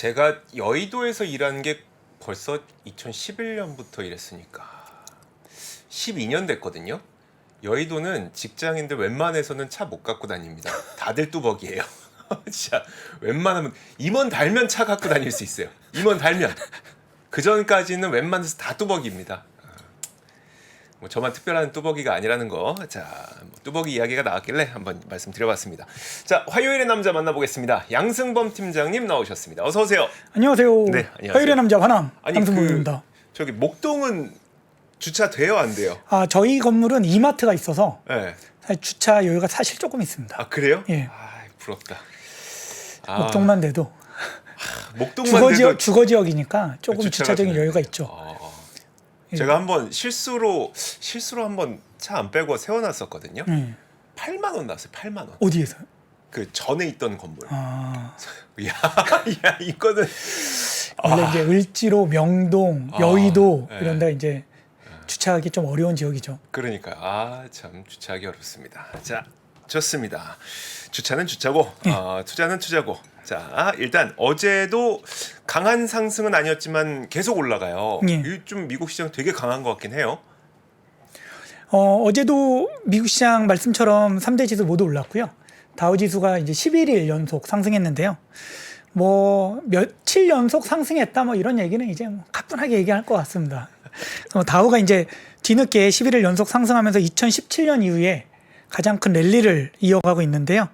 제가 여의도에서 일한 게 벌써 2011년부터 일했으니까 12년 됐거든요. 여의도는 직장인들 웬만해서는 차 못 갖고 다닙니다. 다들 뚜벅이에요. 진짜 웬만하면 임원 달면 차 갖고 다닐 수 있어요. 임원 달면. 그 전까지는 웬만해서 다 뚜벅이입니다. 뭐 저만 특별한 뚜벅이가 아니라는 거. 자, 뭐 뚜벅이 이야기가 나왔길래 한번 말씀드려봤습니다. 자, 화요일의 남자 만나보겠습니다. 양승범 팀장님 나오셨습니다. 어서 오세요. 안녕하세요. 네, 안녕하세요. 화요일의 남자 화남 아니, 양승범입니다. 저기 목동은 주차 돼요, 안 돼요? 아, 저희 건물은 이마트가 있어서 네. 사실 주차 여유가 사실 조금 있습니다. 아, 그래요? 예. 아, 부럽다. 목동만 돼도 목동만 돼도 주거 지역이니까 조금 주차가 주차적인 되는데. 여유가 있죠. 예. 제가 한번 실수로 한번 차 안 빼고 세워놨었거든요. 8만 원 나왔어요. 8만 원. 어디에서요? 그 전에 있던 건물. 아, 야, 이거는 원래 이제 을지로, 명동, 여의도 네. 이런 데가 이제 주차하기 좀 어려운 지역이죠. 그러니까 참 주차하기 어렵습니다. 자, 좋습니다. 주차는 주차고 투자는 투자고. 자, 일단 어제도 강한 상승은 아니었지만 계속 올라가요. 예. 이좀 미국 시장 되게 강한 것 같긴 해요. 어제도 미국 시장 말씀처럼 3대 지수 모두 올랐고요. 다우 지수가 이제 11일 연속 상승했는데요. 뭐 며칠 연속 상승했다 뭐 이런 얘기는 이제 뭐 가뿐하게 얘기할 것 같습니다. 다우가 이제 뒤늦게 11일 연속 상승하면서 2017년 이후에 가장 큰 랠리를 이어가고 있는데요.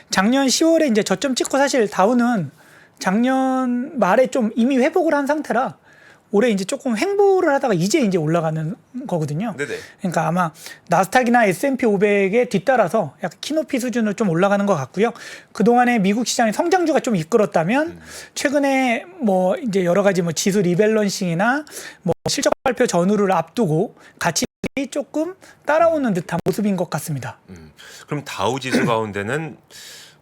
작년 10월에 이제 저점 찍고 사실 다우는 작년 말에 좀 이미 회복을 한 상태라 올해 이제 조금 횡보를 하다가 이제 올라가는 거거든요. 네네. 그러니까 아마 나스닥이나 S&P 500에 뒤따라서 약간 키높이 수준으로 좀 올라가는 것 같고요. 그동안에 미국 시장의 성장주가 좀 이끌었다면 최근에 뭐 이제 여러 가지 뭐 지수 리밸런싱이나 뭐 실적 발표 전후를 앞두고 같이 조금 따라오는 듯한 모습인 것 같습니다. 그럼 다우 지수 가운데는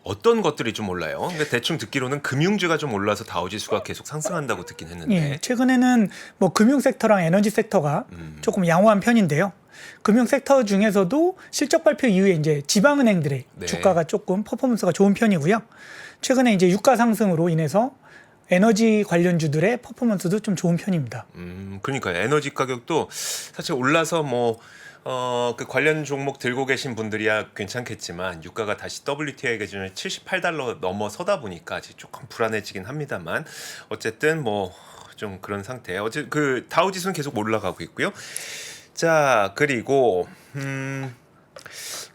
어떤 것들이 좀 올라요? 근데 대충 듣기로는 금융주가 좀 올라서 다우 지수가 계속 상승한다고 듣긴 했는데. 예, 최근에는 뭐 금융 섹터랑 에너지 섹터가 조금 양호한 편인데요. 금융 섹터 중에서도 실적 발표 이후에 이제 지방은행들의 네. 주가가 조금 퍼포먼스가 좋은 편이고요. 최근에 이제 유가 상승으로 인해서 에너지 관련주들의 퍼포먼스도 좀 좋은 편입니다. 그러니까 에너지 가격도 사실 올라서 그 관련 종목 들고 계신 분들이야 괜찮겠지만 유가가 다시 WTI 기준에 78달러 넘어서다 보니까 아직 조금 불안해지긴 합니다만 어쨌든 뭐 좀 그런 상태예요. 어제 그 다우 지수는 계속 올라가고 있고요. 자, 그리고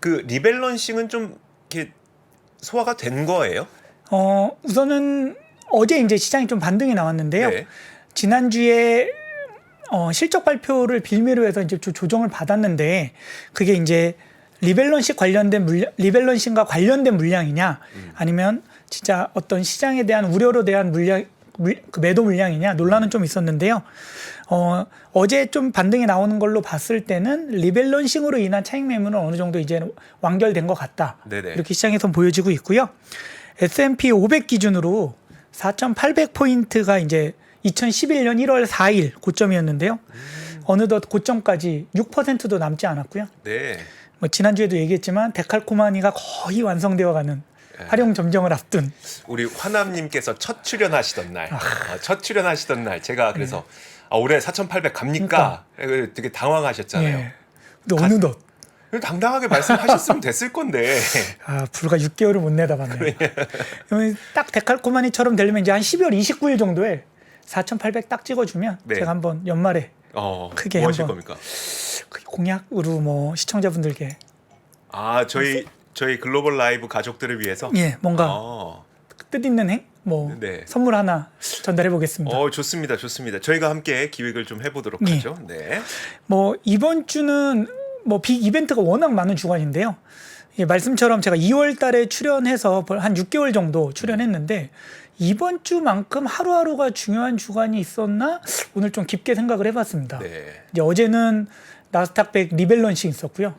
그 리밸런싱은 좀 이렇게 소화가 된 거예요? 우선은 어제 이제 시장이 좀 반등이 나왔는데요. 네. 지난주에 실적 발표를 빌미로 해서 이제 조정을 받았는데 그게 이제 리밸런싱과 관련된 물량이냐 아니면 진짜 어떤 시장에 대한 우려로 대한 그 매도 물량이냐 논란은 좀 있었는데요. 어제 좀 반등이 나오는 걸로 봤을 때는 리밸런싱으로 인한 차익 매물은 어느 정도 이제 완결된 것 같다. 네네. 이렇게 시장에서 보여지고 있고요. S&P 500 기준으로 4,800포인트가 이제 2011년 1월 4일 고점이었는데요. 어느덧 고점까지 6%도 남지 않았고요. 네. 뭐 지난주에도 얘기했지만 데칼코마니가 거의 완성되어가는 활용 점정을 앞둔 우리 화남님께서 첫 출연하시던 날 제가 그래서 올해 4,800 갑니까? 되게 당황하셨잖아요. 예. 근데 어느덧 당당하게 말씀하셨으면 됐을 건데. 불과 6개월을 못 내다봤네요. 그러면 딱 데칼코마니처럼 되려면 이제 한 12월 29일 정도에 4,800 딱 찍어주면 네. 제가 한번 연말에 크게 뭐 하실 한번 겁니까? 공약으로 뭐 시청자분들께 저희 글로벌 라이브 가족들을 위해서 뭔가 뜻있는 네. 선물 하나 전달해 보겠습니다. 좋습니다. 저희가 함께 기획을 좀 해보도록 예. 하죠. 네. 뭐 이번 주는 뭐 빅 이벤트가 워낙 많은 주간인데요. 말씀처럼 제가 2월 달에 출연해서 한 6개월 정도 출연했는데 이번 주만큼 하루하루가 중요한 주간이 있었나 오늘 좀 깊게 생각을 해봤습니다. 네. 이제 어제는 나스닥 100 리밸런싱 있었고요.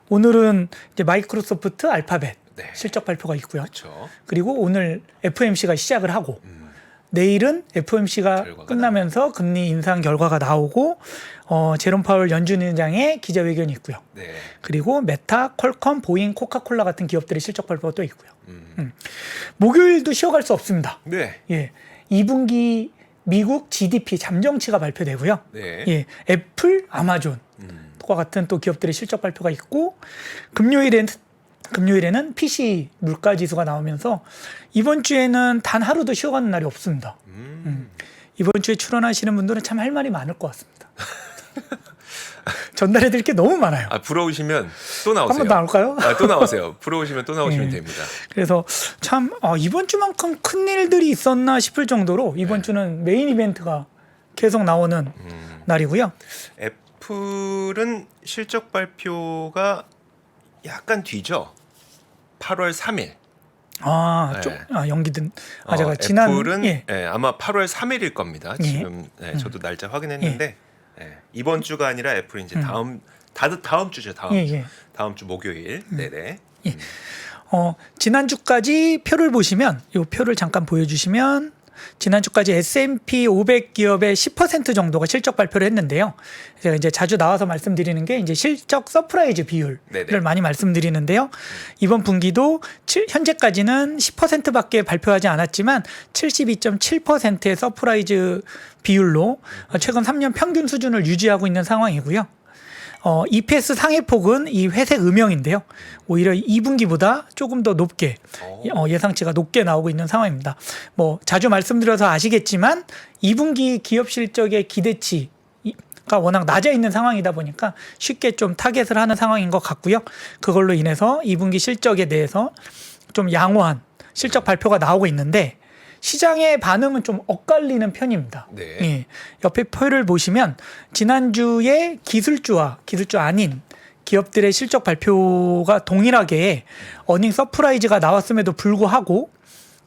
오늘은 이제 마이크로소프트, 알파벳 네. 실적 발표가 있고요. 그렇죠. 그리고 오늘 FOMC가 시작을 하고 내일은 FOMC가 끝나면서 금리 인상 결과가 나오고 제롬 파월 연준 의장의 기자회견이 있고요. 네. 그리고 메타, 퀄컴, 보잉, 코카콜라 같은 기업들의 실적 발표가 또 있고요. 목요일도 쉬어갈 수 없습니다. 네. 예, 2분기 미국 GDP 잠정치가 발표되고요. 네. 예, 애플, 아마존 과 같은 또 기업들의 실적 발표가 있고 금요일에는 PC 물가 지수가 나오면서 이번 주에는 단 하루도 쉬어가는 날이 없습니다. 이번 주에 출연하시는 분들은 참 할 말이 많을 것 같습니다. 전달해 드릴 게 너무 많아요. 부러우시면 또 나오세요. 한번 나올까요? 또 나오세요. 부러우시면 또 나오시면 네. 됩니다. 그래서 참 이번 주만큼 큰 일들이 있었나 싶을 정도로 이번 주는 메인 이벤트가 계속 나오는 날이고요. 애플은 실적 발표가 약간 뒤죠. 8월 3일. 연기든 제가 지난 애플은 아마 8월 3일일 겁니다. 예. 지금 저도 날짜 확인했는데 이번 주가 아니라 애플이 이제 다음 주죠. 다음 주 목요일. 네네. 지난주까지 표를 보시면 이 표를 잠깐 보여주시면 지난주까지 S&P 500 기업의 10% 정도가 실적 발표를 했는데요. 제가 이제 자주 나와서 말씀드리는 게 이제 실적 서프라이즈 비율을 네네. 많이 말씀드리는데요. 이번 분기도 현재까지는 10%밖에 발표하지 않았지만 72.7%의 서프라이즈 비율로 최근 3년 평균 수준을 유지하고 있는 상황이고요. EPS 상회폭은 이 회색 음영인데요. 오히려 2분기보다 조금 더 높게 예상치가 높게 나오고 있는 상황입니다. 뭐 자주 말씀드려서 아시겠지만 2분기 기업 실적의 기대치가 워낙 낮아 있는 상황이다 보니까 쉽게 좀 타겟을 하는 상황인 것 같고요. 그걸로 인해서 2분기 실적에 대해서 좀 양호한 실적 발표가 나오고 있는데 시장의 반응은 좀 엇갈리는 편입니다. 네. 예. 옆에 표를 보시면 지난주에 기술주와 기술주 아닌 기업들의 실적 발표가 동일하게 어닝 서프라이즈가 나왔음에도 불구하고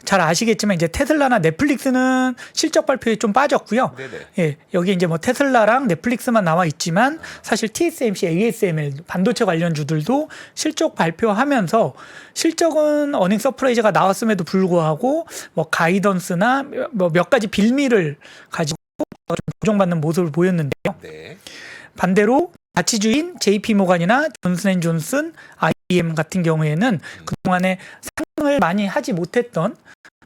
잘 아시겠지만 이제 테슬라나 넷플릭스는 실적 발표에 좀 빠졌고요. 네네. 예, 여기 이제 뭐 테슬라랑 넷플릭스만 나와 있지만 사실 TSMC, ASML 반도체 관련주들도 실적 발표하면서 실적은 어닝 서프라이즈가 나왔음에도 불구하고 뭐 가이던스나 뭐 몇 가지 빌미를 가지고 좀 조정받는 모습을 보였는데요. 네. 반대로 가치주인 JP모간이나 존슨앤존슨, IBM 같은 경우에는 그동안에 상승을 많이 하지 못했던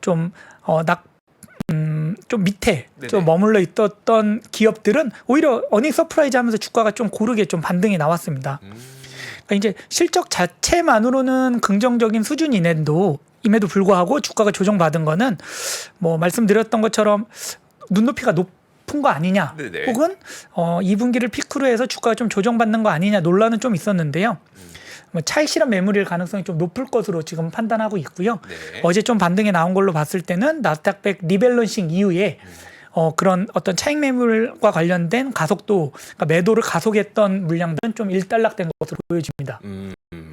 좀 밑에 좀 머물러 있었던 기업들은 오히려 어닝 서프라이즈 하면서 주가가 좀 고르게 좀 반등이 나왔습니다. 그러니까 이제 실적 자체만으로는 긍정적인 수준임에도 불구하고 주가가 조정받은 거는 뭐 말씀드렸던 것처럼 눈높이가 높은 거 아니냐, 네네. 혹은 2분기를 피크로 해서 주가가 좀 조정받는 거 아니냐 논란은 좀 있었는데요. 차익 실현 매물일 가능성이 좀 높을 것으로 지금 판단하고 있고요. 네. 어제 좀 반등이 나온 걸로 봤을 때는 나스닥100 리밸런싱 이후에 그런 어떤 차익 매물과 관련된 가속도, 그러니까 매도를 가속했던 물량들은 좀 일단락된 것으로 보여집니다.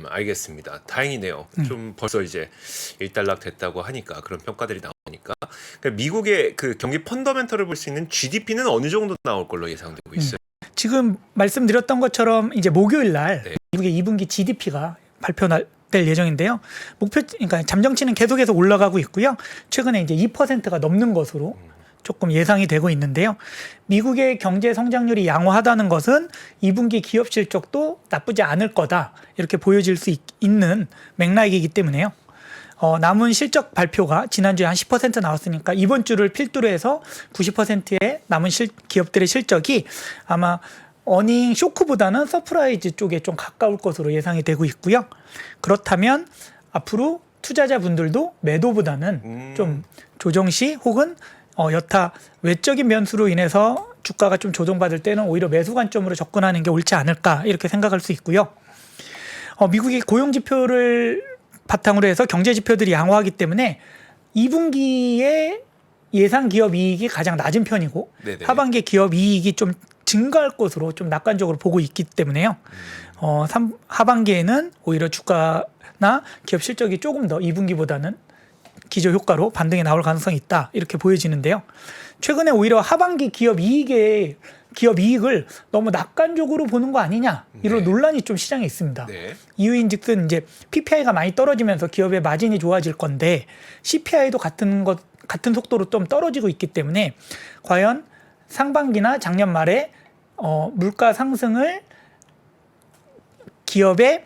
알겠습니다. 다행이네요. 좀 벌써 이제 일단락 됐다고 하니까 그런 평가들이 나오니까 그러니까 미국의 그 경기 펀더멘털을 볼 수 있는 GDP는 어느 정도 나올 걸로 예상되고 있어요. 지금 말씀드렸던 것처럼 이제 목요일 날 미국의 2분기 GDP가 발표될 예정인데요. 그러니까 잠정치는 계속해서 올라가고 있고요. 최근에 이제 2%가 넘는 것으로 조금 예상이 되고 있는데요. 미국의 경제 성장률이 양호하다는 것은 2분기 기업 실적도 나쁘지 않을 거다, 이렇게 보여질 수 있는 맥락이기 때문에요. 남은 실적 발표가 지난주에 한 10% 나왔으니까 이번 주를 필두로 해서 90%의 남은 기업들의 실적이 아마 어닝 쇼크보다는 서프라이즈 쪽에 좀 가까울 것으로 예상이 되고 있고요. 그렇다면 앞으로 투자자분들도 매도보다는 좀 조정 시 혹은 여타 외적인 변수로 인해서 주가가 좀 조정받을 때는 오히려 매수 관점으로 접근하는 게 옳지 않을까, 이렇게 생각할 수 있고요. 미국의 고용 지표를 바탕으로 해서 경제 지표들이 양호하기 때문에 2분기에 예상 기업 이익이 가장 낮은 편이고 네네. 하반기 기업 이익이 좀 증가할 것으로 좀 낙관적으로 보고 있기 때문에요. 하반기에는 오히려 주가나 기업 실적이 조금 더 2분기보다는 기저 효과로 반등이 나올 가능성이 있다, 이렇게 보여지는데요. 최근에 오히려 하반기 기업 이익을 너무 낙관적으로 보는 거 아니냐, 이런 논란이 좀 시장에 있습니다. 네. 이유인즉슨 이제 PPI가 많이 떨어지면서 기업의 마진이 좋아질 건데 CPI도 같은 속도로 좀 떨어지고 있기 때문에 과연 상반기나 작년 말에 물가 상승을 기업의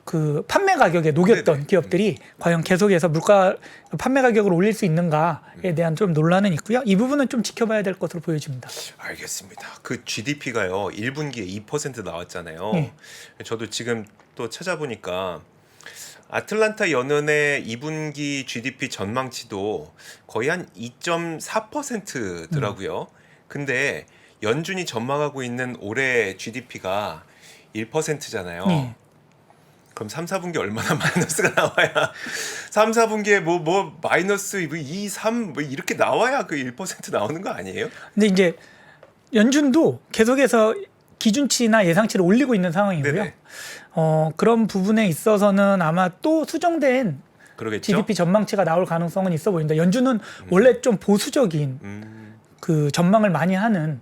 그 판매 가격에 녹였던 네네. 기업들이 과연 계속해서 물가 판매 가격을 올릴 수 있는가에 대한 좀 논란은 있고요. 이 부분은 좀 지켜봐야 될 것으로 보여집니다. 알겠습니다. 그 GDP가요 1분기에 2% 나왔잖아요. 네. 저도 지금 또 찾아보니까 아틀란타 연은의 2분기 GDP 전망치도 거의 한 2.4%더라고요. 근데 연준이 전망하고 있는 올해 GDP가 1%잖아요. 네. 그럼 3, 4분기 얼마나 마이너스가 나와야 3, 4분기에 뭐 마이너스 2, 3 뭐 이렇게 나와야 그 1% 나오는 거 아니에요? 근데 이제 연준도 계속해서 기준치나 예상치를 올리고 있는 상황이고요. 네네. 그런 부분에 있어서는 아마 또 수정된 그러겠죠. GDP 전망치가 나올 가능성은 있어 보인다. 연준은 원래 좀 보수적인 그 전망을 많이 하는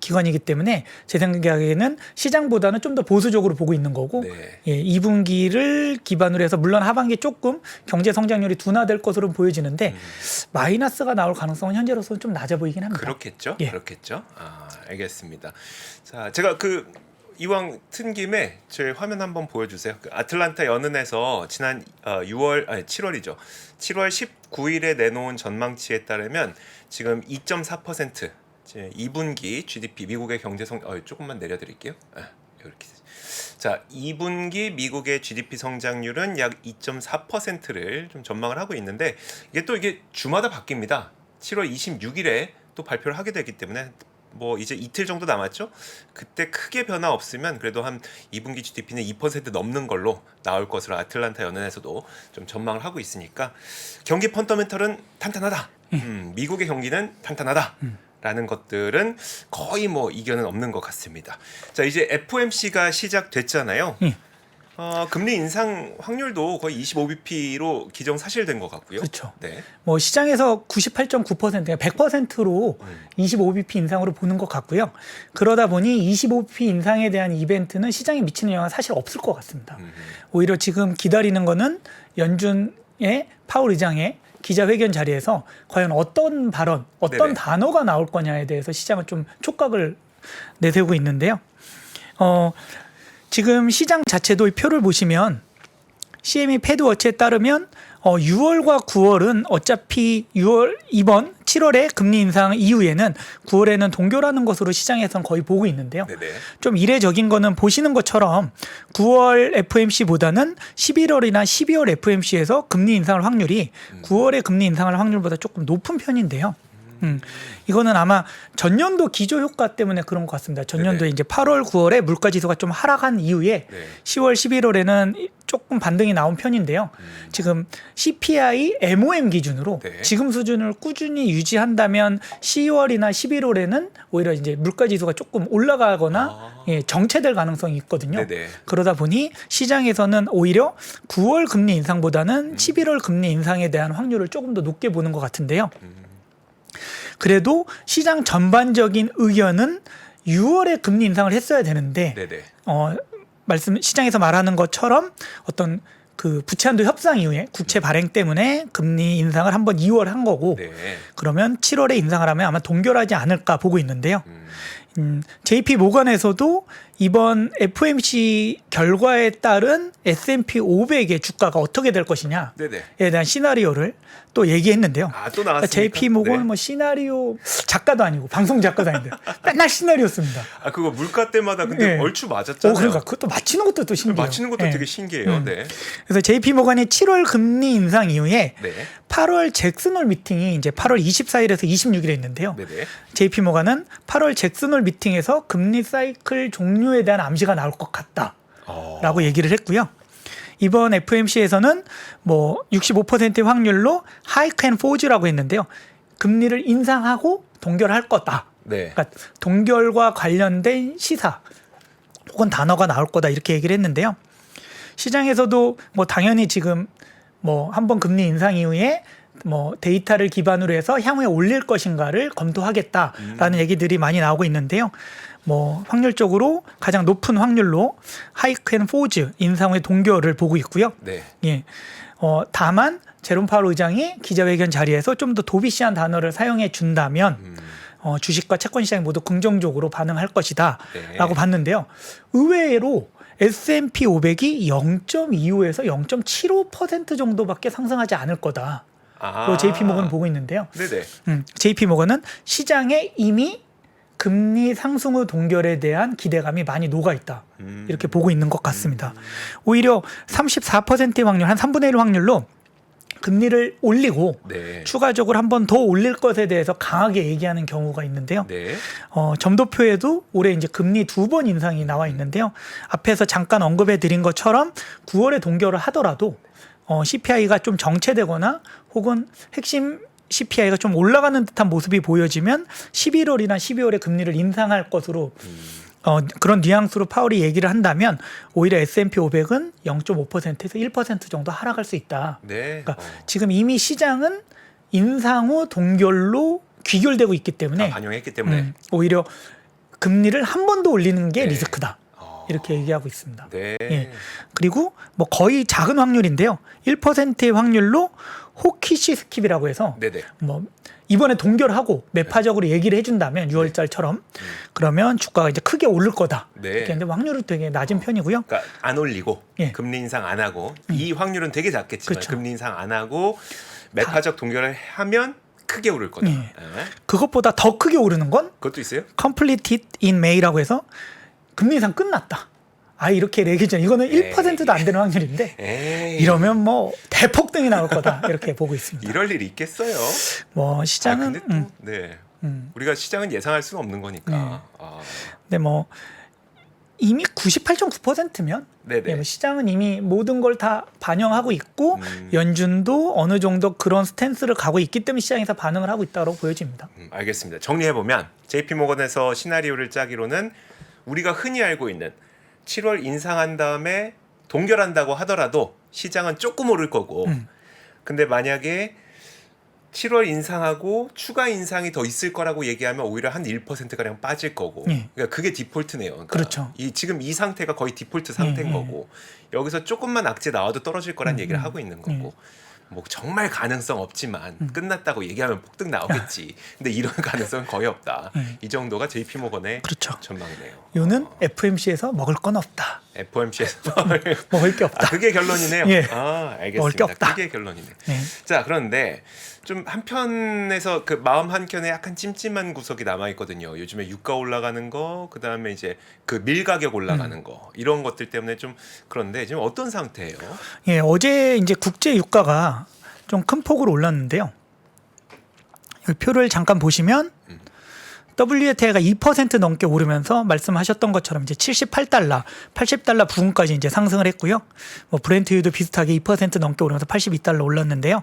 기관이기 때문에 제 생각에는 시장보다는 좀 더 보수적으로 보고 있는 거고 네. 예, 2분기를 기반으로 해서 물론 하반기 조금 경제 성장률이 둔화될 것으로 보여지는데 마이너스가 나올 가능성은 현재로서는 좀 낮아 보이긴 합니다. 그렇겠죠. 예. 그렇겠죠. 알겠습니다. 자, 제가 그 이왕 튼 김에 제 화면 한번 보여주세요. 그 아틀란타 연은에서 지난 7월이죠. 7월 19일에 내놓은 전망치에 따르면 지금 2.4% 2분기 GDP 미국의 경제성 조금만 내려드릴게요. 이렇게. 자, 2분기 미국의 GDP 성장률은 약 2.4%를 좀 전망을 하고 있는데 이게 주마다 바뀝니다. 7월 26일에 또 발표를 하게 되기 때문에 뭐 이제 이틀 정도 남았죠. 그때 크게 변화 없으면 그래도 한 2분기 GDP는 2% 넘는 걸로 나올 것으로 아틀란타 연은에서도 좀 전망을 하고 있으니까 경기 펀더멘털은 탄탄하다. 미국의 경기는 탄탄하다. 라는 것들은 거의 뭐 이견은 없는 것 같습니다. 자, 이제 FOMC가 시작됐잖아요. 금리 인상 확률도 거의 25bp로 기정사실된 것 같고요. 그렇죠. 네. 뭐 시장에서 98.9%가 100%로 25bp 인상으로 보는 것 같고요. 그러다 보니 25bp 인상에 대한 이벤트는 시장에 미치는 영향은 사실 없을 것 같습니다. 오히려 지금 기다리는 거는 연준의 파월 의장의 기자회견 자리에서 과연 어떤 발언, 어떤 네네. 단어가 나올 거냐에 대해서 시장은 좀 촉각을 내세우고 있는데요. 지금 시장 자체도 이 표를 보시면 CME 패드워치에 따르면 6월과 9월은 어차피 이번 7월에 금리 인상 이후에는 9월에는 동결하는 것으로 시장에서는 거의 보고 있는데요. 네네. 좀 이례적인 거는 보시는 것처럼 9월 FOMC보다는 11월이나 12월 FOMC에서 금리 인상할 확률이 9월에 금리 인상할 확률보다 조금 높은 편인데요. 이거는 아마 전년도 기저 효과 때문에 그런 것 같습니다. 전년도에 네네. 이제 8월, 9월에 물가 지수가 좀 하락한 이후에 네. 10월, 11월에는 조금 반등이 나온 편인데요. 지금 CPI MOM 기준으로 네. 지금 수준을 꾸준히 유지한다면 10월이나 11월에는 오히려 이제 물가 지수가 조금 올라가거나 예, 정체될 가능성이 있거든요. 네네. 그러다 보니 시장에서는 오히려 9월 금리 인상보다는 11월 금리 인상에 대한 확률을 조금 더 높게 보는 것 같은데요. 그래도 시장 전반적인 의견은 6월에 금리 인상을 했어야 되는데 네네. 시장에서 말하는 것처럼 어떤 그 부채 한도 협상 이후에 국채 발행 때문에 금리 인상을 한번 2월 한 거고 네. 그러면 7월에 인상을 하면 아마 동결하지 않을까 보고 있는데요. JP 모건에서도 이번 FOMC 결과에 따른 S&P 500의 주가가 어떻게 될 것이냐에 네네. 대한 시나리오를 또 얘기했는데요. 또 나왔습니까? JP 모건은 네. 뭐 시나리오 작가도 아니고 방송 작가도 아닌데 맨날 시나리오 씁니다. 그거 물가 때마다 근데 네. 얼추 맞았잖아요. 그러니까 그것도 맞히는 것도 또 신기해요. 맞히는 것도 예. 되게 신기해요. 네. 그래서 JP 모건이 7월 금리 인상 이후에 네. 8월 잭슨홀 미팅이 이제 8월 24일에서 26일에 있는데요. 네네. JP 모건은 8월 잭슨홀 미팅에서 금리 사이클 종료에 대한 암시가 나올 것 같다라고 얘기를 했고요. 이번 FOMC에서는 뭐 65%의 확률로 하이크 앤 포즈라고 했는데요. 금리를 인상하고 동결할 거다. 네. 그러니까 동결과 관련된 시사 혹은 단어가 나올 거다 이렇게 얘기를 했는데요. 시장에서도 뭐 당연히 지금 뭐 한번 금리 인상 이후에 뭐 데이터를 기반으로 해서 향후에 올릴 것인가를 검토하겠다라는 얘기들이 많이 나오고 있는데요. 뭐 확률적으로 가장 높은 확률로 하이크 앤 포즈 인상 후의 동결을 보고 있고요. 네. 예. 다만 제롬 파월 의장이 기자회견 자리에서 좀 더 도비시한 단어를 사용해 준다면 주식과 채권 시장이 모두 긍정적으로 반응할 것이다라고 네. 봤는데요. 의외로 S&P 500이 0.25에서 0.75% 정도밖에 상승하지 않을 거다. 로 JP 모건은 보고 있는데요. 네네. JP 모건은 시장에 이미 금리 상승 후 동결에 대한 기대감이 많이 녹아 있다. 이렇게 보고 있는 것 같습니다. 오히려 34%의 확률, 한 3분의 1 확률로 금리를 올리고 네. 추가적으로 한 번 더 올릴 것에 대해서 강하게 얘기하는 경우가 있는데요. 네. 점도표에도 올해 이제 금리 2번 인상이 나와 있는데요. 앞에서 잠깐 언급해 드린 것처럼 9월에 동결을 하더라도 CPI가 좀 정체되거나 혹은 핵심 CPI가 좀 올라가는 듯한 모습이 보여지면 11월이나 12월에 금리를 인상할 것으로 그런 뉘앙스로 파월이 얘기를 한다면 오히려 S&P 500은 0.5%에서 1% 정도 하락할 수 있다. 네. 그러니까 지금 이미 시장은 인상 후 동결로 귀결되고 있기 때문에 반영했기 때문에 오히려 금리를 한 번 더 올리는 게 네. 리스크다. 이렇게 얘기하고 있습니다. 네. 예. 그리고 뭐 거의 작은 확률인데요. 1%의 확률로 호키시 스킵이라고 해서 네네. 뭐 이번에 동결하고 매파적으로 얘기를 해준다면 6월달처럼 그러면 주가가 이제 크게 오를 거다. 네. 이렇게 했는데 확률은 되게 낮은 편이고요. 그러니까 안 올리고 예. 금리 인상 안 하고 이 확률은 되게 작겠지만 그쵸. 금리 인상 안 하고 매파적 동결을 하면 크게 오를 거다. 예. 네. 그것보다 더 크게 오르는 건 그것도 있어요? completed in May라고 해서 금리 인상 끝났다. 이렇게 얘기했잖아요. 이거는 1%도 안 되는 확률인데 에이. 이러면 뭐 대폭등이 나올 거다. 이렇게 보고 있습니다. 이럴 일 있겠어요? 뭐 시장은 근데 또 네. 우리가 시장은 예상할 수는 없는 거니까. 근데 뭐 이미 98.9%면 네네. 뭐 시장은 이미 모든 걸 다 반영하고 있고 연준도 어느 정도 그런 스탠스를 가고 있기 때문에 시장에서 반응을 하고 있다고 보여집니다. 알겠습니다. 정리해 보면 JP 모건에서 시나리오를 짜기로는 우리가 흔히 알고 있는 7월 인상한 다음에 동결한다고 하더라도 시장은 조금 오를 거고 근데 만약에 7월 인상하고 추가 인상이 더 있을 거라고 얘기하면 오히려 한 1%가량 빠질 거고 예. 그러니까 그게 디폴트네요. 그러니까 그렇죠. 지금 이 상태가 거의 디폴트 상태인 예. 거고 여기서 조금만 악재 나와도 떨어질 거란 얘기를 하고 있는 거고 뭐 정말 가능성 없지만 끝났다고 얘기하면 폭등 나오겠지. 근데 이런 가능성은 거의 없다. 이 정도가 JP 모건의 그렇죠. 전망이네요. 요는 FMC에서 먹을 건 없다. FOMC에서 먹을 게 없다. 그게 결론이네요. 예. 알겠습니다. 먹을 게 없다. 그게 결론이네. 네. 자, 그런데 좀 한편에서 그 마음 한켠에 약간 찜찜한 구석이 남아 있거든요. 요즘에 유가 올라가는 거, 그다음에 이제 그 밀 가격 올라가는 거 이런 것들 때문에 좀 그런데 지금 어떤 상태예요? 예, 어제 이제 국제 유가가 좀 큰 폭으로 올랐는데요. 이 표를 잠깐 보시면 WTI가 2% 넘게 오르면서 말씀하셨던 것처럼 이제 78달러, 80달러 부근까지 이제 상승을 했고요. 뭐 브렌트유도 비슷하게 2% 넘게 오르면서 82달러 올랐는데요.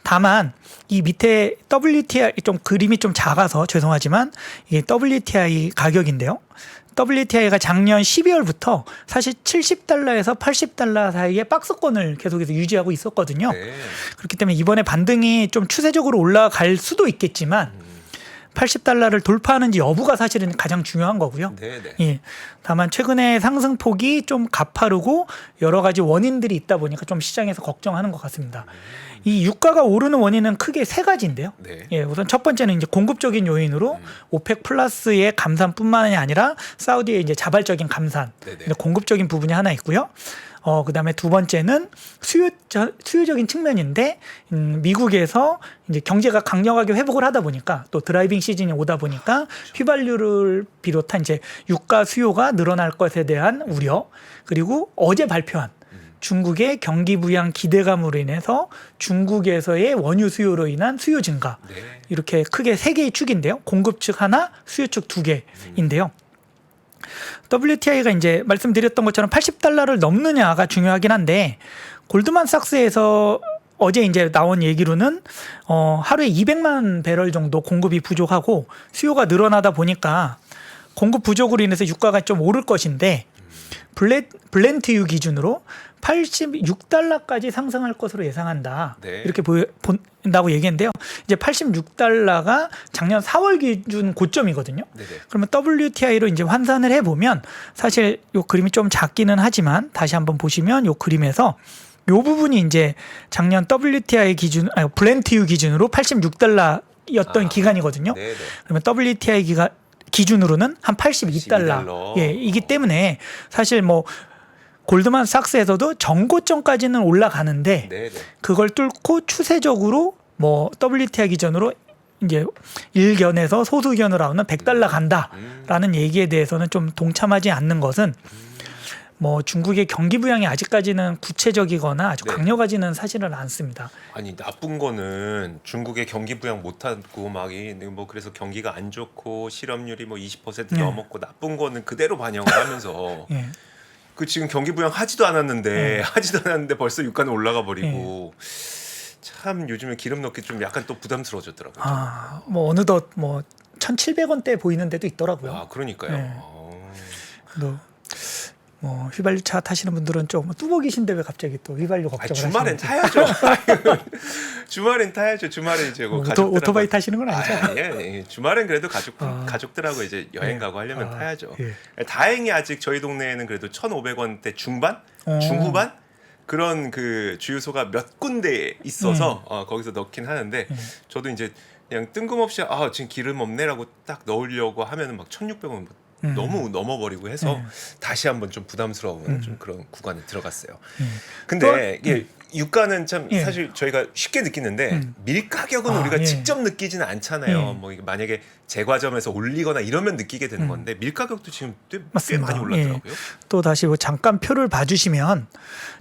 다만 이 밑에 WTI 좀 그림이 좀 작아서 죄송하지만 이게 WTI 가격인데요. WTI가 작년 12월부터 사실 70달러에서 80달러 사이에 박스권을 계속해서 유지하고 있었거든요. 네. 그렇기 때문에 이번에 반등이 좀 추세적으로 올라갈 수도 있겠지만 80달러를 돌파하는지 여부가 사실은 가장 중요한 거고요. 네, 네. 예. 다만 최근에 상승폭이 좀 가파르고 여러 가지 원인들이 있다 보니까 좀 시장에서 걱정하는 것 같습니다. 이 유가가 오르는 원인은 크게 세 가지인데요. 네. 예, 우선 첫 번째는 이제 공급적인 요인으로 오펙 플러스의 감산뿐만이 아니라 사우디의 이제 자발적인 감산, 네네. 공급적인 부분이 하나 있고요. 그다음에 두 번째는 수요적인 측면인데 미국에서 이제 경제가 강력하게 회복을 하다 보니까 또 드라이빙 시즌이 오다 보니까 휘발유를 비롯한 이제 유가 수요가 늘어날 것에 대한 우려, 그리고 어제 발표한 중국의 경기 부양 기대감으로 인해서 중국에서의 원유 수요로 인한 수요 증가, 네. 이렇게 크게 세 개의 축인데요. 공급 측 하나, 수요 측 두 개인데요. WTI가 이제 말씀드렸던 것처럼 80달러를 넘느냐가 중요하긴 한데 골드만삭스에서 어제 이제 나온 얘기로는 하루에 200만 배럴 정도 공급이 부족하고 수요가 늘어나다 보니까 공급 부족으로 인해서 유가가 좀 오를 것인데 블렌트유 기준으로 86달러까지 상승할 것으로 예상한다. 네. 이렇게 본다고 얘기했는데요. 이제 86달러가 작년 4월 기준 고점이거든요. 네네. 그러면 WTI로 이제 환산을 해보면 사실 요 그림이 좀 작기는 하지만 다시 한번 보시면 요 그림에서 요 부분이 이제 작년 WTI 기준, 블렌트유 기준으로 86달러였던 기간이거든요. 네네. 그러면 WTI 기준으로는 한 82달러. 82달러. 예, 이기 때문에 사실 뭐 골드만삭스에서도 정고점까지는 올라가는데 네네. 그걸 뚫고 추세적으로 뭐 WTI 기준으로 이제 일견에서 소수견으로 나오는 100달러 간다라는 얘기에 대해서는 좀 동참하지 않는 것은 뭐 중국의 경기 부양이 아직까지는 구체적이거나 아주 네. 강력하지는 사실은 않습니다. 아니 나쁜 거는 중국의 경기 부양 못하고 뭐 그래서 경기가 안 좋고 실업률이 뭐 20% 네. 넘었고 나쁜 거는 그대로 반영을 하면서 예. 그 지금 경기 부양 하지도 않았는데 하지도 않았는데 벌써 유가는 올라가 버리고 참 요즘에 기름 넣기 좀 약간 또 부담스러워졌더라고요. 아, 뭐 어느덧 뭐 1,700원대 보이는 데도 있더라고요. 아 그러니까요. 네. 뭐 휘발유차 타시는 분들은 좀 뚜벅이신데 왜 갑자기 또 휘발유 걱정을 주말엔 하시는지. 타야죠. 주말엔 타야죠. 주말에 이제 뭐 가족들하고 오토바이 타시는 건 아니죠? 예. 주말엔 그래도 가족들하고 이제 여행 예. 가고 하려면 타야죠. 예. 다행히 아직 저희 동네에는 그래도 1,500원대 중반, 중후반 그런 그 주유소가 몇 군데 있어서 거기서 넣긴 하는데 저도 이제 그냥 뜬금없이 지금 기름 없네라고 딱 넣으려고 하면은 막 1,600원 너무 넘어버리고 해서 다시 한번 좀 부담스러운 좀 그런 구간에 들어갔어요. 근데 이게 유가는 참 예. 사실 저희가 쉽게 느끼는데 밀 가격은 아, 우리가 예. 직접 느끼지는 않잖아요. 예. 뭐 이게 만약에 제과점에서 올리거나 이러면 느끼게 되는 건데 밀 가격도 지금 꽤 맞습니다. 많이 올랐더라고요. 또 다시 뭐 잠깐 표를 봐주시면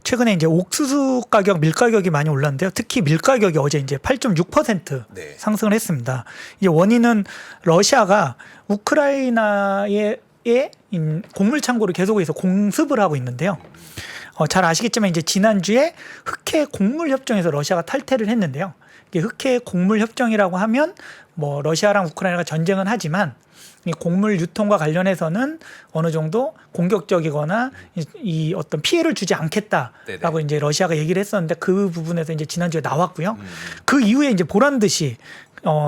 최근에 이제 옥수수 가격, 밀 가격이 많이 올랐는데요. 특히 밀 가격이 어제 이제 8.6% 네. 상승을 했습니다. 이게 원인은 러시아가 우크라이나의 곡물 창고를 계속해서 공습을 하고 있는데요. 잘 아시겠지만 이제 지난주에 흑해 곡물 협정에서 러시아가 탈퇴를 했는데요. 이게 흑해 곡물 협정이라고 하면 뭐 러시아랑 우크라이나가 전쟁은 하지만 이 곡물 유통과 관련해서는 어느 정도 공격적이거나 이 어떤 피해를 주지 않겠다라고 네네. 이제 러시아가 얘기를 했었는데 그 부분에서 이제 지난주에 나왔고요. 그 이후에 이제 보란 듯이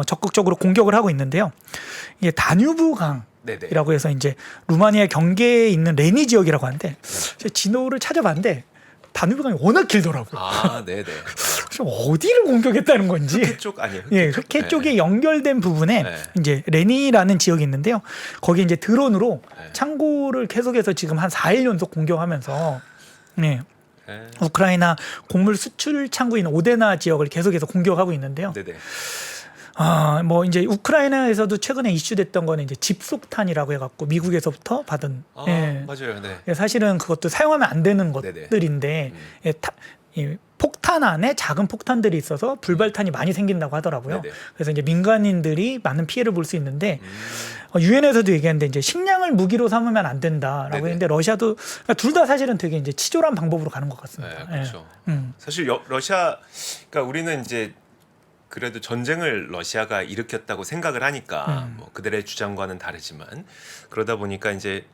적극적으로 공격을 하고 있는데요. 이게 다뉴브 강 네네. 이라고 해서 이제 루마니아 경계에 있는 레니 지역이라고 하는데 제가 진호를 찾아봤는데 다뉴브강이 워낙 길더라고요. 아, 네네. 그래서 어디를 공격했다는 건지. 흑해 쪽 아니에요? 예, 흑해 쪽에 연결된 부분에 네. 이제 레니라는 지역이 있는데요. 거기 이제 드론으로 네. 창고를 계속해서 지금 한 4일 연속 공격하면서 네. 네. 우크라이나 곡물 수출 창구인 오데나 지역을 계속해서 공격하고 있는데요. 네네. 뭐 이제 우크라이나에서도 최근에 이슈됐던 거는 이제 집속탄이라고 해갖고 미국에서부터 받은. 맞아요. 네. 사실은 그것도 사용하면 안 되는 네네. 것들인데 이 폭탄 안에 작은 폭탄들이 있어서 불발탄이 많이 생긴다고 하더라고요. 네네. 그래서 이제 민간인들이 많은 피해를 볼 수 있는데 유엔에서도 얘기하는데 이제 식량을 무기로 삼으면 안 된다라고 네네. 했는데 러시아도 둘 다 사실은 되게 이제 치졸한 방법으로 가는 것 같습니다. 네, 그렇죠. 예. 사실 러시아, 그러니까 우리는 이제 그래도 전쟁을 러시아가 일으켰다고 생각을 하니까 뭐 그들의 주장과는 다르지만 그러다 보니까 이제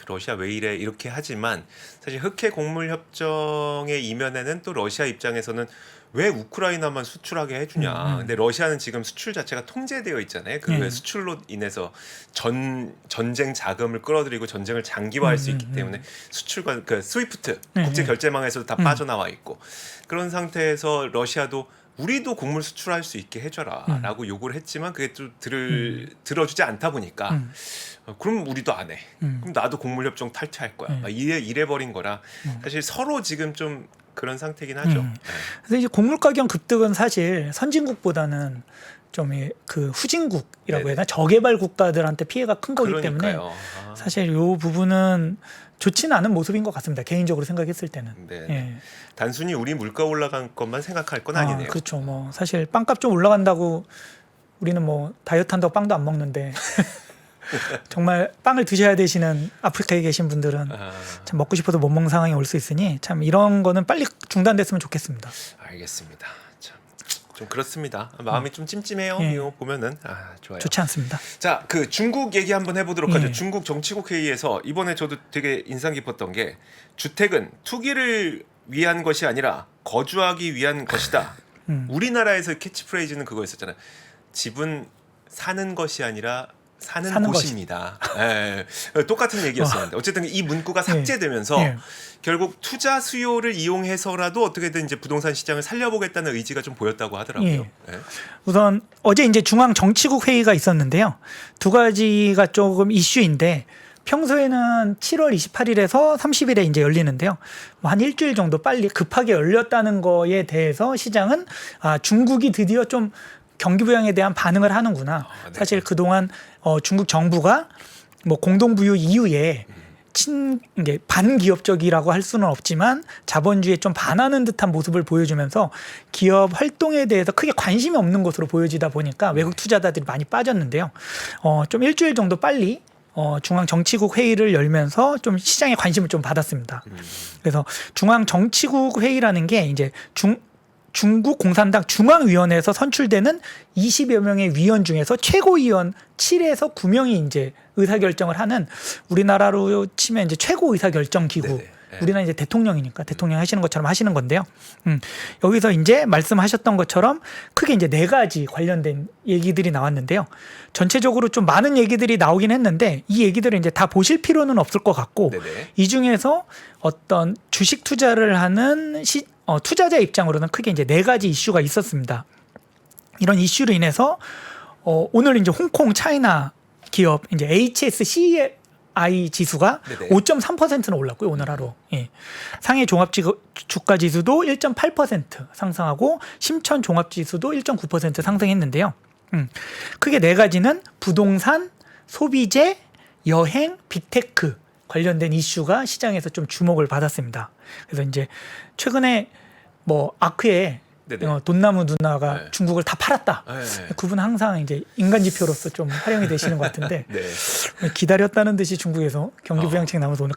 러시아 왜 이래 이렇게 하지만 사실 흑해 곡물 협정의 이면에는 또 러시아 입장에서는 왜 우크라이나만 수출하게 해주냐. 근데 러시아는 지금 수출 자체가 통제되어 있잖아요. 그 수출로 인해서 전쟁 자금을 끌어들이고 전쟁을 장기화할 수 있기 때문에 수출과 그 스위프트 국제 결제망에서도 다 빠져나와 있고 그런 상태에서 러시아도 우리도 곡물 수출할 수 있게 해줘라라고 요구를 했지만 그게 좀 들어주지 않다 보니까 그럼 우리도 안 해. 그럼 나도 곡물 협정 탈퇴할 거야. 막 이래 버린 거라 사실 서로 지금 좀 그런 상태긴 하죠. 네. 그래서 이제 곡물 가격 급등은 사실 선진국보다는 좀 그 후진국이라고 해야 되나 저개발 국가들한테 피해가 큰 거기 때문에 그러니까요. 사실 이 부분은 좋지는 않은 모습인 것 같습니다. 개인적으로 생각했을 때는. 네. 예. 단순히 우리 물가 올라간 것만 생각할 건 아니네요. 그렇죠. 뭐 사실 빵값 좀 올라간다고 우리는 뭐 다이어트 한다고 빵도 안 먹는데 정말 빵을 드셔야 되시는 아프리카에 계신 분들은 참 먹고 싶어도 못 먹는 상황이 올 수 있으니 참 이런 거는 빨리 중단됐으면 좋겠습니다. 알겠습니다. 좀 그렇습니다. 마음이 좀 찜찜해요. 예. 이거 보면은 좋아요. 좋지 않습니다. 자, 그 중국 얘기 한번 해보도록 예. 하죠. 중국 정치국 회의에서 이번에 저도 되게 인상 깊었던 게 주택은 투기를 위한 것이 아니라 거주하기 위한 것이다. 우리나라에서 캐치프레이즈는 그거였었잖아요. 집은 사는 것이 아니라 사는 사는 곳입니다. 예, 똑같은 얘기였었는데 어쨌든 이 문구가 삭제되면서 예. 결국 투자 수요를 이용해서라도 어떻게든 이제 부동산 시장을 살려보겠다는 의지가 좀 보였다고 하더라고요. 예. 예. 우선 어제 이제 중앙 정치국 회의가 있었는데요. 두 가지가 조금 이슈인데 평소에는 7월 28일에서 30일에 이제 열리는데요. 뭐 한 일주일 정도 빨리 급하게 열렸다는 거에 대해서 시장은 중국이 드디어 좀 경기 부양에 대한 반응을 하는구나. 네. 사실 그동안 중국 정부가 뭐 공동부유 이후에 이게 반기업적이라고 할 수는 없지만 자본주의에 좀 반하는 듯한 모습을 보여주면서 기업 활동에 대해서 크게 관심이 없는 것으로 보여지다 보니까 외국 투자자들이 많이 빠졌는데요. 좀 일주일 정도 빨리 중앙 정치국 회의를 열면서 좀 시장에 관심을 좀 받았습니다. 그래서 중앙 정치국 회의라는 게 이제 중국 공산당 중앙위원회에서 선출되는 20여 명의 위원 중에서 최고위원 7에서 9명이 이제 의사결정을 하는 우리나라로 치면 이제 최고 의사결정 기구. 네네. 네. 우리나라 이제 대통령이니까 대통령 하시는 것처럼 하시는 건데요. 여기서 이제 말씀하셨던 것처럼 크게 이제 네 가지 관련된 얘기들이 나왔는데요. 전체적으로 좀 많은 얘기들이 나오긴 했는데 이 얘기들을 이제 다 보실 필요는 없을 것 같고 네네. 이 중에서 어떤 주식 투자를 하는 투자자 입장으로는 크게 이제 네 가지 이슈가 있었습니다. 이런 이슈로 인해서 오늘 이제 홍콩 차이나 기업 이제 HSCI 지수가 네네. 5.3%는 올랐고요 오늘 하루. 예. 상해 종합 주가 지수도 1.8% 상승하고 심천 종합 지수도 1.9% 상승했는데요. 크게 네 가지는 부동산, 소비재, 여행, 빅테크 관련된 이슈가 시장에서 좀 주목을 받았습니다. 그래서 이제 최근에 뭐 아크에 네네. 돈나무 누나가 네. 중국을 다 팔았다. 네. 그분 항상 이제 인간 지표로서 좀 활용이 되시는 것 같은데 네. 기다렸다는 듯이 중국에서 경기 부양책 나오면서 오늘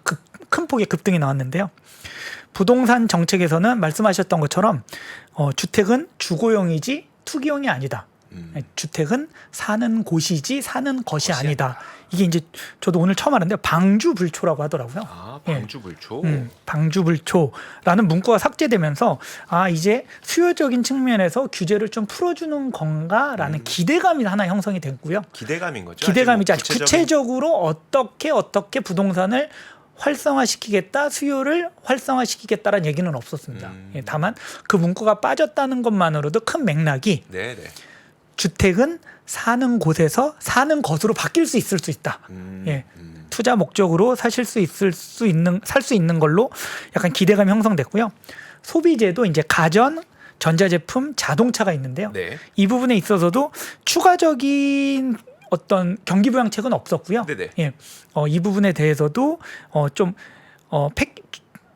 큰 폭의 급등이 나왔는데요. 부동산 정책에서는 말씀하셨던 것처럼 주택은 주거용이지 투기용이 아니다. 주택은 사는 곳이지 사는 것이 아니다. 이게 이제 저도 오늘 처음 알았는데 방주불초라고 하더라고요. 방주불초. 방주불초라는 문구가 삭제되면서 이제 수요적인 측면에서 규제를 좀 풀어주는 건가라는 기대감이 하나 형성이 됐고요. 기대감인 거죠. 기대감이지 아직 구체적으로 어떻게 부동산을 활성화시키겠다, 수요를 활성화시키겠다라는 얘기는 없었습니다. 다만 그 문구가 빠졌다는 것만으로도 큰 맥락이 네네. 주택은 사는 곳에서 사는 것으로 바뀔 수 있을 수 있다. 예. 투자 목적으로 살 수 있는 걸로 약간 기대감이 형성됐고요. 소비재도 이제 가전, 전자제품, 자동차가 있는데요. 네. 이 부분에 있어서도 추가적인 어떤 경기 부양책은 없었고요. 네네. 예. 이 부분에 대해서도 좀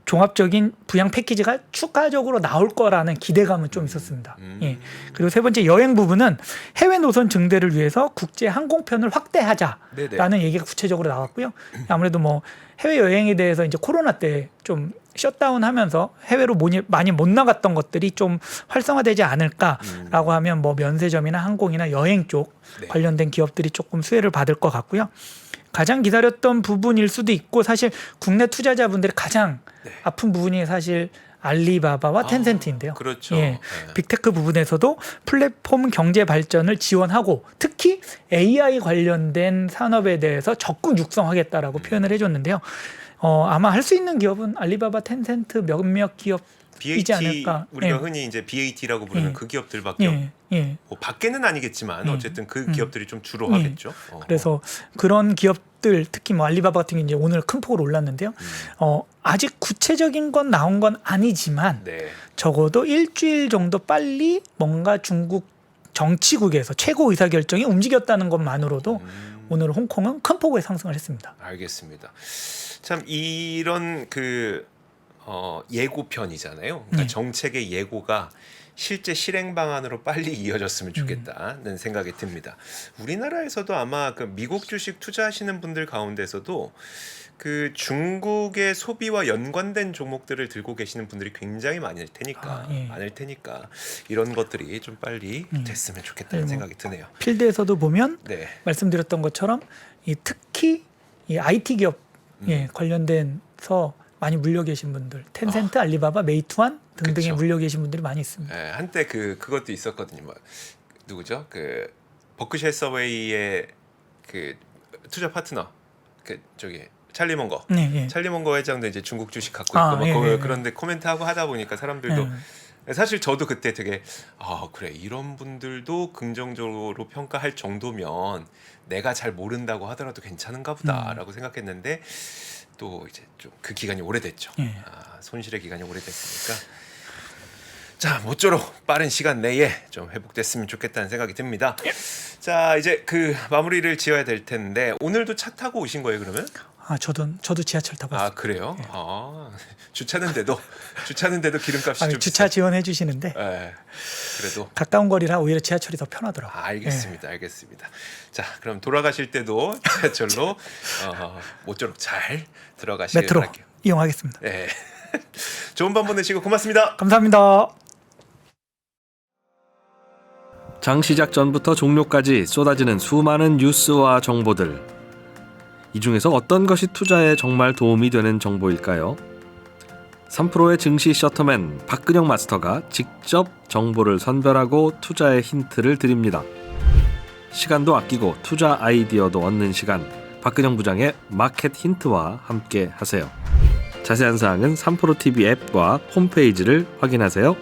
종합적인 부양 패키지가 추가적으로 나올 거라는 기대감은 좀 있었습니다. 예. 그리고 세 번째 여행 부분은 해외 노선 증대를 위해서 국제 항공편을 확대하자라는 네네. 얘기가 구체적으로 나왔고요. 아무래도 뭐 해외 여행에 대해서 이제 코로나 때 좀 셧다운하면서 해외로 많이 못 나갔던 것들이 좀 활성화되지 않을까라고 하면 뭐 면세점이나 항공이나 여행 쪽 네. 관련된 기업들이 조금 수혜를 받을 것 같고요. 가장 기다렸던 부분일 수도 있고 사실 국내 투자자분들이 가장 아픈 부분이 사실 알리바바와 텐센트인데요. 그렇죠. 예, 네. 빅테크 부분에서도 플랫폼 경제 발전을 지원하고 특히 AI 관련된 산업에 대해서 적극 육성하겠다라고 표현을 해줬는데요. 아마 할 수 있는 기업은 알리바바, 텐센트 몇몇 기업이지 BAT 않을까. 우리가 예. 흔히 이제 BAT라고 부르는 예. 그 기업들밖에 예. 뭐 밖에는 아니겠지만 어쨌든 그 기업들이 좀 주로 예. 하겠죠. 그래서 그런 기업들 특히 뭐 알리바바 같은 게 이제 오늘 큰 폭으로 올랐는데요. 아직 구체적인 건 나온 건 아니지만 네. 적어도 일주일 정도 빨리 뭔가 중국 정치국에서 최고 의사결정이 움직였다는 것만으로도 오늘 홍콩은 큰 폭의 상승을 했습니다. 알겠습니다. 참 이런 그 예고편이잖아요. 그러니까 정책의 예고가 실제 실행 방안으로 빨리 이어졌으면 좋겠다는 생각이 듭니다. 우리나라에서도 아마 그 미국 주식 투자하시는 분들 가운데서도 그 중국의 소비와 연관된 종목들을 들고 계시는 분들이 굉장히 많을 테니까 이런 것들이 좀 빨리 됐으면 좋겠다는 생각이 드네요. 필드에서도 보면 네. 말씀드렸던 것처럼 특히 이 IT 기업 관련된서 많이 물려 계신 분들, 텐센트, 알리바바, 메이투안 등등에 그쵸. 물려 계신 분들이 많이 있습니다. 네, 한때 그것도 있었거든요. 뭐, 누구죠? 그 버크셔 서웨이의 그 투자 파트너 그 저기 찰리 먼거 네, 예. 찰리 먼거 회장도 이제 중국 주식 갖고 아, 있고 예, 막 예, 예. 그런데 코멘트하고 하다 보니까 사람들도 예. 사실 저도 그때 되게 그래 이런 분들도 긍정적으로 평가할 정도면 내가 잘 모른다고 하더라도 괜찮은가 보다라고 생각했는데 또 이제 좀 그 기간이 오래됐죠. 예. 손실의 기간이 오래됐으니까 자 모쪼록 빠른 시간 내에 좀 회복됐으면 좋겠다는 생각이 듭니다. 자 이제 그 마무리를 지어야 될 텐데 오늘도 차 타고 오신 거예요 그러면? 저도 지하철 타고 왔어요. 그래요? 주차는데도 기름값이 좀 주차 지원해 주시는데 그래도 가까운 거리라 오히려 지하철이 더 편하더라고요. 알겠습니다. 알겠습니다. 자, 그럼 돌아가실 때도 지하철로 모쪼록 잘 들어가시길 메트로 바랄게요. 이용하겠습니다. 네. 좋은 밤 보내시고 고맙습니다. 감사합니다. 장 시작 전부터 종료까지 쏟아지는 수많은 뉴스와 정보들. 이 중에서 어떤 것이 투자에 정말 도움이 되는 정보일까요? 3프로의 증시 셔터맨 박근영 마스터가 직접 정보를 선별하고 투자의 힌트를 드립니다. 시간도 아끼고 투자 아이디어도 얻는 시간, 박근영 부장의 마켓 힌트와 함께 하세요. 자세한 사항은 3프로 TV 앱과 홈페이지를 확인하세요.